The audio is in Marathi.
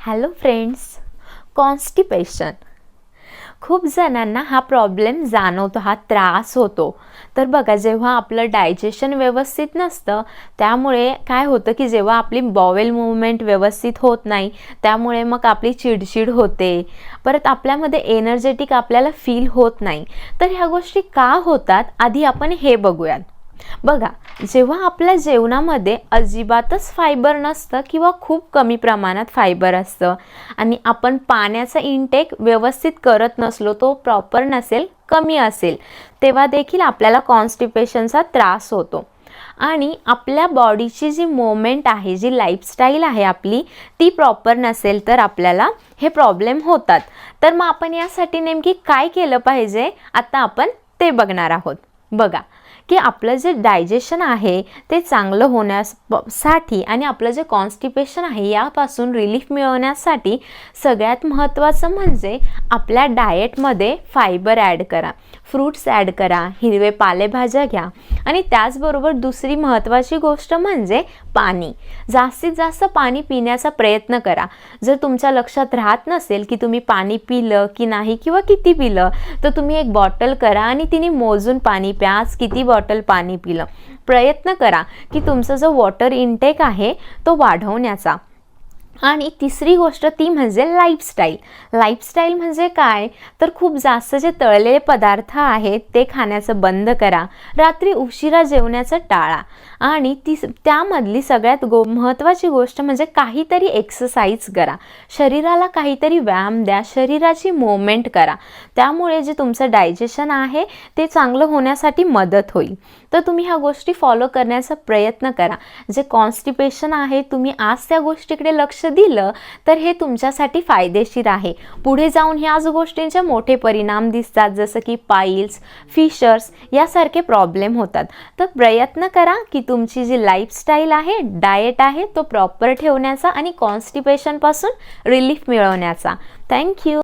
हॅलो फ्रेंड्स, कॉन्स्टिपेशन खूप जणांना हा प्रॉब्लेम जाणवतो, हा त्रास होतो. तर बघा, जेव्हा आपलं डायजेशन व्यवस्थित नसतं त्यामुळे काय होतं की जेव्हा आपली बॉवेल मूवमेंट व्यवस्थित होत नाही त्यामुळे मग आपली चिडचिड होते, परत आपल्यामध्ये एनर्जेटिक आपल्याला फील होत नाही. तर ह्या गोष्टी का होतात आधी आपण हे बघूयात. बघा, जेव्हा आपल्या जेवणामध्ये अजिबातच फायबर नसतं किंवा खूप कमी प्रमाणात फायबर असतं आणि आपण पाण्याचा इनटेक व्यवस्थित करत नसलो, तो प्रॉपर नसेल, कमी असेल, तेव्हा देखील आपल्याला कॉन्स्टिपेशनचा त्रास होतो. आणि आपल्या बॉडीची जी मूवमेंट आहे, जी लाईफस्टाईल आहे आपली, ती प्रॉपर नसेल तर आपल्याला हे प्रॉब्लेम होतात. तर मग आपण यासाठी नेमकी काय केलं पाहिजे, आता आपण ते बघणार आहोत. बघा की आपलं जे डायजेशन आहे ते चांगलं होण्यासाठी आणि आपलं जे कॉन्स्टिपेशन आहे यापासून रिलीफ मिळवण्यासाठी सगळ्यात महत्त्वाचं म्हणजे आपल्या डाएटमध्ये फायबर ॲड करा, फ्रूट्स ॲड करा, हिरवे पालेभाज्या घ्या आणि त्याचबरोबर दुसरी महत्त्वाची गोष्ट म्हणजे पाणी. जास्तीत जास्त पाणी पिण्याचा प्रयत्न करा. जर तुमच्या लक्षात राहत नसेल की तुम्ही पाणी पिलं की नाही किंवा किती पिलं, तर तुम्ही एक बॉटल करा आणि तिने मोजून पाणी प्या. आज किती बॉटल पाणी पिलं. प्रयत्न करा की तुमचा जो वॉटर इनटेक आहे तो वाढवण्याचा. आणि तिसरी गोष्ट ती म्हणजे लाईफस्टाईल. लाईफस्टाईल म्हणजे काय, तर खूप जास्त जे तळलेले पदार्थ आहेत ते खाण्याचं बंद करा. रात्री उशिरा जेवण्याचं टाळा. आणि त्यामधली सगळ्यात महत्त्वाची गोष्ट म्हणजे काहीतरी एक्सरसाइज करा. शरीराला काहीतरी व्यायाम द्या, शरीराची मूवमेंट करा. त्यामुळे जे तुमचं डायजेशन आहे ते चांगलं होण्यासाठी मदत होईल. तर तुम्ही ह्या गोष्टी फॉलो करण्याचा प्रयत्न करा. जे कॉन्स्टिपेशन आहे, तुम्ही आज त्या गोष्टीकडे लक्ष दिलं तर हे तुमच्यासाठी फायदेशीर आहे. पुढे जाऊन ह्याच गोष्टींचे मोठे परिणाम दिसतात, जसं की पाईल्स, फिशर्स यासारखे प्रॉब्लेम होतात. तर प्रयत्न करा की तुमची जी लाईफस्टाईल आहे, डाएट आहे, तो प्रॉपर ठेवण्याचा आणि कॉन्स्टिपेशनपासून रिलीफ मिळवण्याचा. थँक्यू.